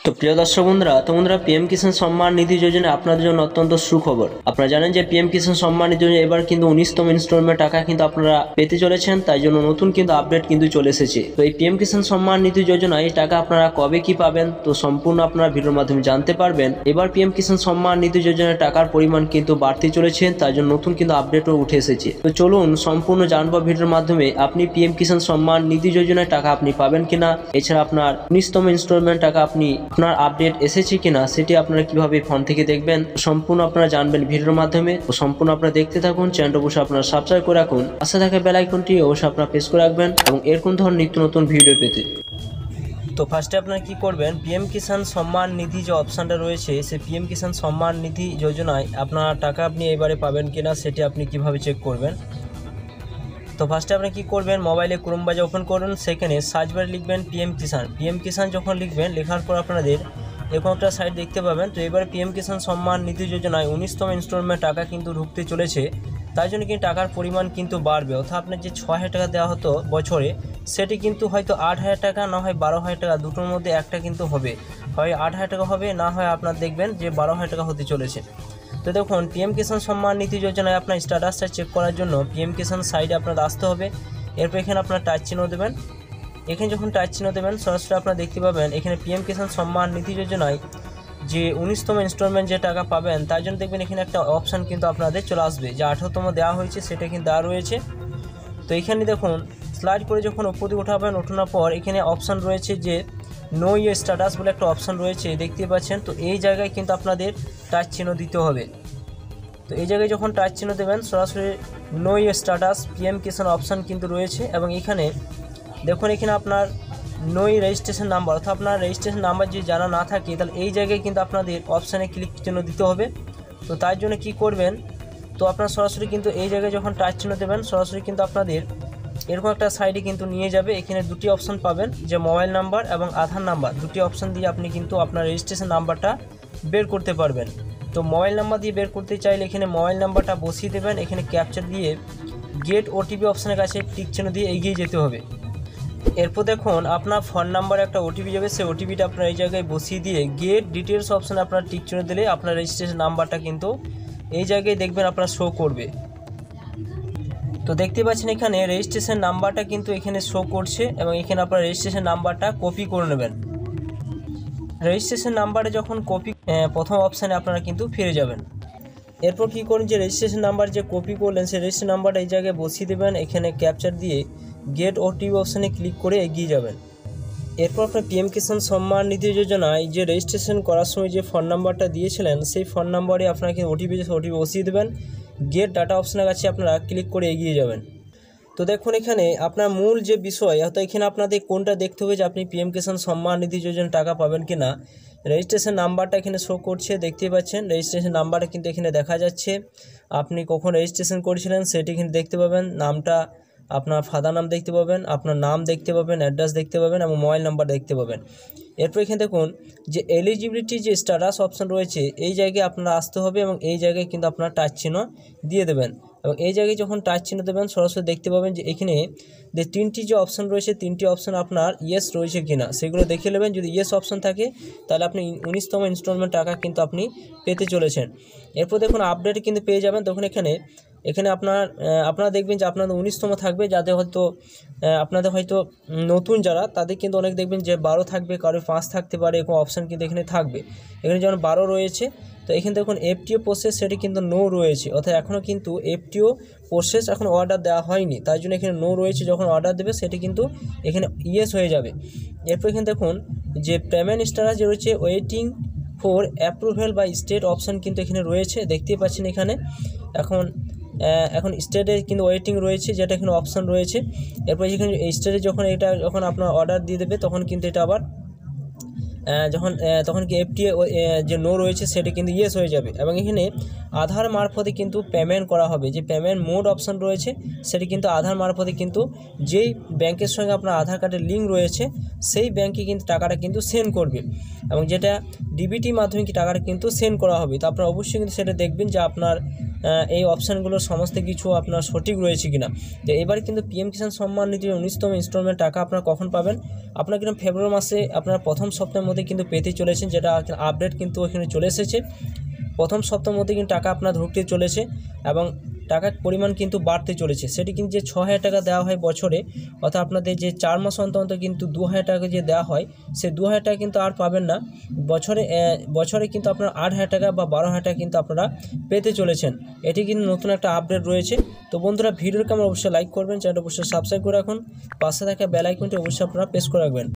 তো প্রিয় দর্শক বন্ধুরা পিএম কিষাণ সম্মান নিধি যোজনা আপনাদের জন্য অত্যন্ত সুখবর। আপনারা জানেন যে পিএম কিষাণ সম্মান নিধি যোজনা এবার কিন্তু 19তম ইনস্টলমেন্ট টাকা কিন্তু আপনারা পেতে চলেছেন, তাই জন্য নতুন কিন্তু আপডেট কিন্তু চলে এসেছে। তো এই পিএম কিষাণ সম্মান নিধি যোজনা এই টাকা আপনারা কবে কি পাবেন তো সম্পূর্ণ আপনারা ভিডিওর মাধ্যমে জানতে পারবেন। এবার পিএম কিষাণ সম্মান নিধি যোজনার টাকার পরিমাণ কিন্তু বাড়তে চলেছে, তাই জন্য নতুন কিন্তু আপডেটও উঠে এসেছে। তো চলুন সম্পূর্ণ জানবো ভিডিওর মাধ্যমে আপনি পিএম কিষাণ সম্মান নিধি যোজনায় টাকা আপনি পাবেন কিনা, এছাড়া আপনার 19তম ইনস্টলমেন্ট টাকা আপনার আপডেট এসেছে কিনা সেটি আপনারা কিভাবে ফোন থেকে দেখবেন সম্পূর্ণ আপনারা জানবেন ভিডিওর মাধ্যমে। তো সম্পূর্ণ আপনারা দেখতে থাকুন, চ্যানেলটা অবশ্যই আপনারা সাবস্ক্রাইব করে রাখুন, পাশে থাকা বেল আইকনটি অবশ্যই আপনারা প্রেস করে রাখবেন এবং এরকম ধরনের নিত্য নতুন ভিডিও পেতে। তো ফার্স্টে আপনারা কি করবেন, পিএম কিষাণ সম্মান নিধি যে অপশানটা রয়েছে সেই পিএম কিষাণ সম্মান নিধি যোজনায় আপনার টাকা আপনি এবারে পাবেন কিনা সেটি আপনি কিভাবে চেক করবেন। তো ফার্স্টে আপনি কি করবেন, মোবাইলে ক্রোম ব্রাউজার ওপেন করুন, সেখানে সার্চ বারে লিখবেন পিএম কিষাণ যখন লিখবেন, লেখার পর আপনাদের এরকম একটা সাইট দেখতে পাবেন। তো এবার পিএম কিষাণ সম্মান নিধি যোজনায় 19তম ইনস্টলমেন্ট টাকা কিন্তু ঢুকতে চলেছে, তাই জন্য কিন্তু টাকার পরিমাণ কিন্তু বাড়বে। অর্থাৎ আপনার যে 6,000 টাকা দেওয়া হতো বছরে, সেটি কিন্তু হয়তো 8,000 টাকা না হয় 12,000 টাকা, দুটোর মধ্যে একটা কিন্তু হবে, হয় 8,000 টাকা হবে, না হয় আপনার দেখবেন যে 12,000 টাকা হতে চলেছে। তো দেখুন পিএম কিষাণ সম্মান নিধি যোজনায় আপনার স্ট্যাটাসটা চেক করার জন্য পিএম কিষাণ সাইডে আপনার আসতে হবে। এরপর এখানে আপনার টাচ চিহ্ন দেবেন, এখানে যখন টাচ চিহ্ন দেবেন সরাসরি আপনারা দেখতে পাবেন এখানে পিএম কিষাণ সম্মান নিধি যোজনায় যে 19তম ইনস্টলমেন্ট যে টাকা পাবেন তার জন্য দেখবেন এখানে একটা অপশান কিন্তু আপনাদের চলে আসবে, যে 18তম দেওয়া হয়েছে সেটা কিন্তু দেওয়া রয়েছে। তো এখানে দেখুন স্লাইড করে যখন উপর দিকে উঠাবেন, ওঠানোর পর এখানে অপশান রয়েছে যে নো ইয়োর স্ট্যাটাস বলে একটা অপশান রয়েছে, দেখতে পাচ্ছেন। তো এই জায়গায় কিন্তু আপনাদের টাচ চিহ্ন দিতে হবে। তো এই জায়গায় যখন টাচ চিহ্ন দেবেন সরাসরি know your status PM Kisan option কিন্তু রয়েছে, এবং এখানে দেখুন এখানে আপনার নো রেজিস্ট্রেশন নাম্বার, অর্থাৎ আপনার রেজিস্ট্রেশন নাম্বার যদি জানা না থাকে তাহলে এই জায়গায় কিন্তু আপনাদের অপশানে ক্লিক চিহ্ন দিতে হবে। তো তার জন্য কি করবেন, তো আপনার সরাসরি কিন্তু এই জায়গায় যখন টাচ চিহ্ন দেবেন সরাসরি কিন্তু আপনাদের এরকম একটা সাইডে কিন্তু নিয়ে যাবে। এখানে দুটি অপশান পাবেন, যে মোবাইল নাম্বার এবং আধার নাম্বার, দুটি অপশান দিয়ে আপনি কিন্তু আপনার রেজিস্ট্রেশন নাম্বারটা বের করতে পারবেন। তো মোবাইল নাম্বার দিয়ে বের করতে চাইলে এখানে মোবাইল নাম্বারটা বসিয়ে দেবেন, এখানে ক্যাপচার দিয়ে গেট ওটিপি অপশানের কাছে টিক চিহ্ন দিয়ে এগিয়ে যেতে হবে। এরপর দেখুন আপনার ফোন নাম্বারে একটা ওটিপি যাবে, সেই ওটিপিটা আপনার এই জায়গায় বসিয়ে দিয়ে গেট ডিটেলস অপশানে আপনার টিক চিহ্ন দিলে আপনার রেজিস্ট্রেশন নাম্বারটা কিন্তু এই জায়গায় দেখবেন আপনার শো করবে। তো দেখতে পাচ্ছেন এখানে রেজিস্ট্রেশন নাম্বারটা কিন্তু এখানে শো করছে, এবং এখানে আপনার রেজিস্ট্রেশন নাম্বারটা কপি করে নেবেন। রেজিস্ট্রেশন নাম্বারে যখন কপি প্রথম অপশানে আপনারা কিন্তু ফিরে যাবেন। এরপর কী করুন, যে রেজিস্ট্রেশন নাম্বার যে কপি করলেন সেই রেজিস্ট্রেশন নাম্বারটা এই জায়গায় বসিয়ে দেবেন, এখানে ক্যাপচার দিয়ে গেট ওটিপি অপশানে ক্লিক করে এগিয়ে যাবেন। এরপর আপনার পিএম কিষাণ সম্মান নিধি যোজনায় যে রেজিস্ট্রেশন করার সময় যে ফোন নাম্বারটা দিয়েছিলেন সেই ফোন নাম্বারে আপনাকে ওটিপি বসিয়ে দেবেন, গেট ডাটা অপশানের কাছে আপনারা ক্লিক করে এগিয়ে যাবেন। তো দেখুন এখানে আপনার মূল যে বিষয়, অর্থাৎ এখানে আপনাদের কোনটা দেখতে হবে যে আপনি পিএম কিষাণ সম্মান নিধি যোজনা টাকা পাবেন কি না। রেজিস্ট্রেশন নাম্বারটা এখানে শো করছে, দেখতেই পাচ্ছেন রেজিস্ট্রেশন নাম্বারটা কিন্তু এখানে দেখা যাচ্ছে। আপনি কখন রেজিস্ট্রেশন করেছিলেন সেটি কিন্তু দেখতে পাবেন, নামটা আপনার ফাদার নাম দেখতে পাবেন, আপনার নাম দেখতে পাবেন, অ্যাড্রেস দেখতে পাবেন এবং মোবাইল নাম্বার দেখতে পাবেন। এরপর এখানে দেখুন যে এলিজিবিলিটি যে স্ট্যাটাস অপশান রয়েছে এই জায়গায় আপনারা আসতে হবে, এবং এই জায়গায় কিন্তু আপনারা টাচ চিহ্ন দিয়ে দেবেন, এবং এই জায়গায় যখন টাচ চিহ্ন দেবেন সরাসরি দেখতে পাবেন যে এখানে যে তিনটি যে অপশান রয়েছে তিনটি অপশান আপনার ইয়েস রয়েছে কিনা সেগুলো দেখে নেবেন। যদি ইয়েস অপশান থাকে তাহলে আপনি 19তম ইনস্টলমেন্ট টাকা কিন্তু আপনি পেতে চলেছেন। এরপর দেখুন আপডেট কিন্তু পেয়ে যাবেন। তখন এখানে আপনারা দেখবেন যে আপনাদের 19তম থাকবে, যাদের হয়তো আপনাদের হয়তো নতুন যারা তাদের কিন্তু অনেক দেখবেন যে 12 থাকবে, কারো 5 থাকতে পারে, এরকম অপশান কিন্তু এখানে থাকবে। এখানে যেমন 12 রয়েছে, তো এখানে দেখুন এফটিও প্রসেস সেটি কিন্তু নো রয়েছে, অর্থাৎ এখনও কিন্তু এফটিও প্রসেস এখন অর্ডার দেওয়া হয়নি, তাই জন্য এখানে নো রয়েছে। যখন অর্ডার দেবে সেটি কিন্তু এখানে ইয়েস হয়ে যাবে। এরপর এখানে দেখুন যে পেমেন্ট স্ট্যাটাস যে রয়েছে waiting for approval by state option কিন্তু এখানে রয়েছে, দেখতেই পাচ্ছেন এখানে এখন স্টেটে কিন্তু ওয়েটিং রয়েছে, যেটা এখানে অপশান রয়েছে। এরপর এখানে স্টেটে যখন আপনার অর্ডার দিয়ে দেবে তখন কিন্তু এটা আবার তখন কি এফটিএ যে নো রয়েছে সেটা কিন্তু ইয়েস হয়ে যাবে, এবং এখানে আধার মারফতে কিন্তু পেমেন্ট করা হবে। যে পেমেন্ট মোড অপশান রয়েছে সেটি কিন্তু আধার মারফতে কিন্তু যেই ব্যাংকের সঙ্গে আপনার আধার কার্ডের লিঙ্ক রয়েছে সেই ব্যাংকে কিন্তু টাকাটা কিন্তু সেন্ড করবে, এবং যেটা ডিবিটি মাধ্যমে কি টাকাটা কিন্তু সেন্ড করা হবে। তো আপনারা অবশ্যই কিন্তু সেটা দেখবেন যে আপনার এই অপশানগুলো সমস্ত কিছু আপনার সঠিক রয়েছে কিনা। তো এবার কিন্তু পিএম কিষাণ সম্মান নিধির 19তম ইনস্টলমেন্ট টাকা আপনারা কখন পাবেন, আপনার কিন্তু ফেব্রুয়ারি মাসে আপনারা প্রথম সপ্তাহের মধ্যে কিন্তু পেতে চলেছেন, যেটা আপডেট কিন্তু এখানে চলে এসেছে। প্রথম সপ্তাহের মধ্যে কিন্তু টাকা আপনার ঢুকতে চলেছে এবং টাকার পরিমাণ কিন্তু বাড়তে চলেছে। সেটি কিন্তু যে 6,000 টাকা দেওয়া হয় বছরে, অর্থাৎ আপনাদের যে 4 মাস অন্তর অন্তর কিন্তু 2,000 টাকা যে দেওয়া হয়, সেই 2,000 টাকা কিন্তু আর পাবেন না। বছরে কিন্তু আপনার 8,000 টাকা বা 12,000 টাকা কিন্তু আপনারা পেতে চলেছেন। এটি কিন্তু নতুন একটা আপডেট রয়েছে। তো বন্ধুরা, ভিডিওর কেমন অবশ্যই লাইক করবেন, চ্যানেলটা অবশ্যই সাবস্ক্রাইব করে রাখুন, পাশে থাকা বেল আইকনটি অবশ্যই আপনারা প্রেস করে রাখবেন।